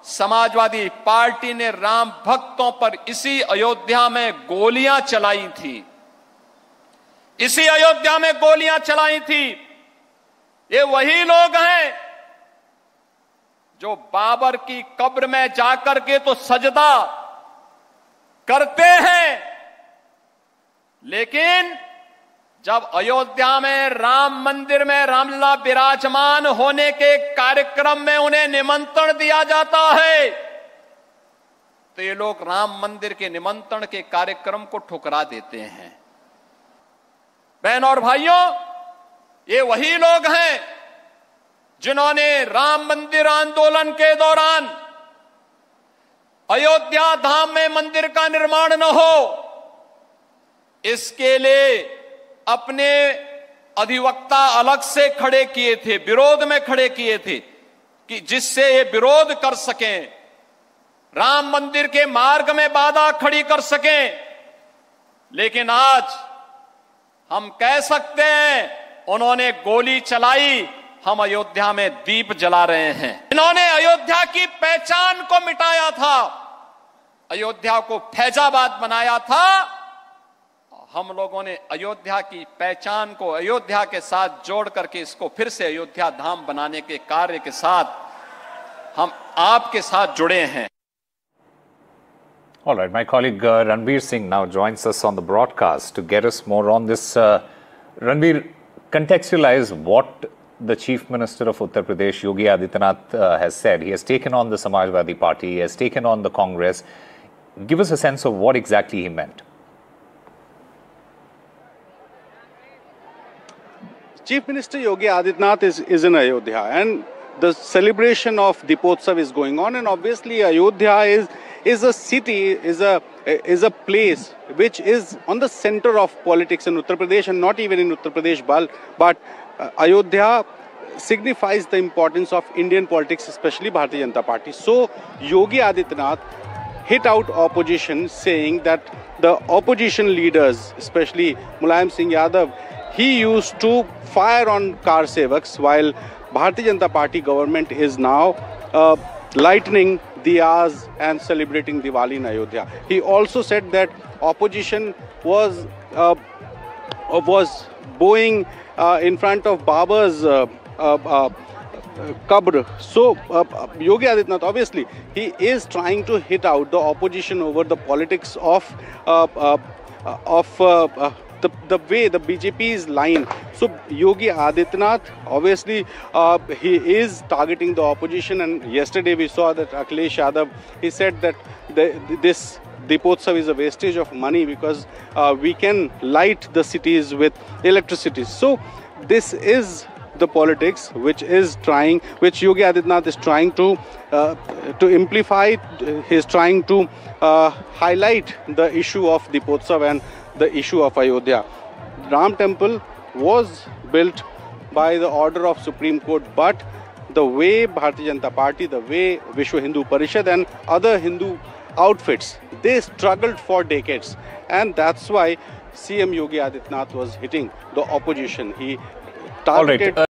Samajwadi party ने राम भक्तों पर इसी अयोध्या में गोलियां चलाई थी, इसी अयोध्या में गोलियां चलाई थी। ये वही लोग हैं जो बाबर की कब्र में जाकर के तो सजदा करते हैं, लेकिन जब अयोध्या में राम मंदिर में रामलला विराजमान होने के कार्यक्रम में उन्हें निमंत्रण दिया जाता है तो ये लोग राम मंदिर के निमंत्रण के कार्यक्रम को ठुकरा देते हैं। बहन और भाइयों, ये वही लोग हैं जिन्होंने राम मंदिर आंदोलन के दौरान अयोध्या धाम में मंदिर का निर्माण न हो इसके लिए अपने अधिवक्ता अलग से खड़े किए थे, विरोध में खड़े किए थे कि जिससे ये विरोध कर सकें, राम मंदिर के मार्ग में बाधा खड़ी कर सकें। लेकिन आज हम कह सकते हैं उन्होंने गोली चलाई, हम अयोध्या में दीप जला रहे हैं। इन्होंने अयोध्या की पहचान को मिटाया था, अयोध्या को फैजाबाद बनाया था। हम लोगों ने अयोध्या की पहचान को अयोध्या के साथ जोड़ करके इसको फिर से अयोध्या धाम बनाने के कार्य के साथ हम आपके साथ जुड़े हैं। All right, my colleague Ranveer Singh now joins us on the broadcast to get us more on this. Ranveer, contextualize what the Chief Minister of Uttar Pradesh, Yogi Adityanath, has said. He has taken on the Samajwadi Party, he has taken on the Congress. Give us a sense of what exactly he meant. Chief Minister Yogi Adityanath is in Ayodhya, and the celebration of Deepotsav is going on, and obviously Ayodhya is a city, is a place which is on the center of politics in Uttar Pradesh, and not even in Uttar Pradesh, but Ayodhya signifies the importance of Indian politics, especially Bharatiya Janata Party. So Yogi Adityanath hit out opposition, saying that the opposition leaders, especially Mulayam Singh Yadav, he used to fire on car sevaks, while Bharatiya Janata Party government is now lightening diyas and celebrating Diwali in Ayodhya. He also said that opposition was bowing in front of Babar's qabr. So Yogi Adityanath, obviously, he is trying to hit out the opposition over the politics of the way the BJP's line. So Yogi Adityanath, obviously, he is targeting the opposition, and yesterday we saw that Akhilesh Yadav, he said that this Deepotsav is a wastage of money because we can light the cities with electricity. So this is the politics which Yogi Adityanath is trying to amplify. He is trying to highlight the issue of Deepotsav and the issue of Ayodhya. Ram Temple was built by the order of Supreme Court, but the way Bharatiya Janata Party, the way Vishwa Hindu Parishad and other Hindu outfits, they struggled for decades, and that's why CM Yogi Adityanath was hitting the opposition. He targeted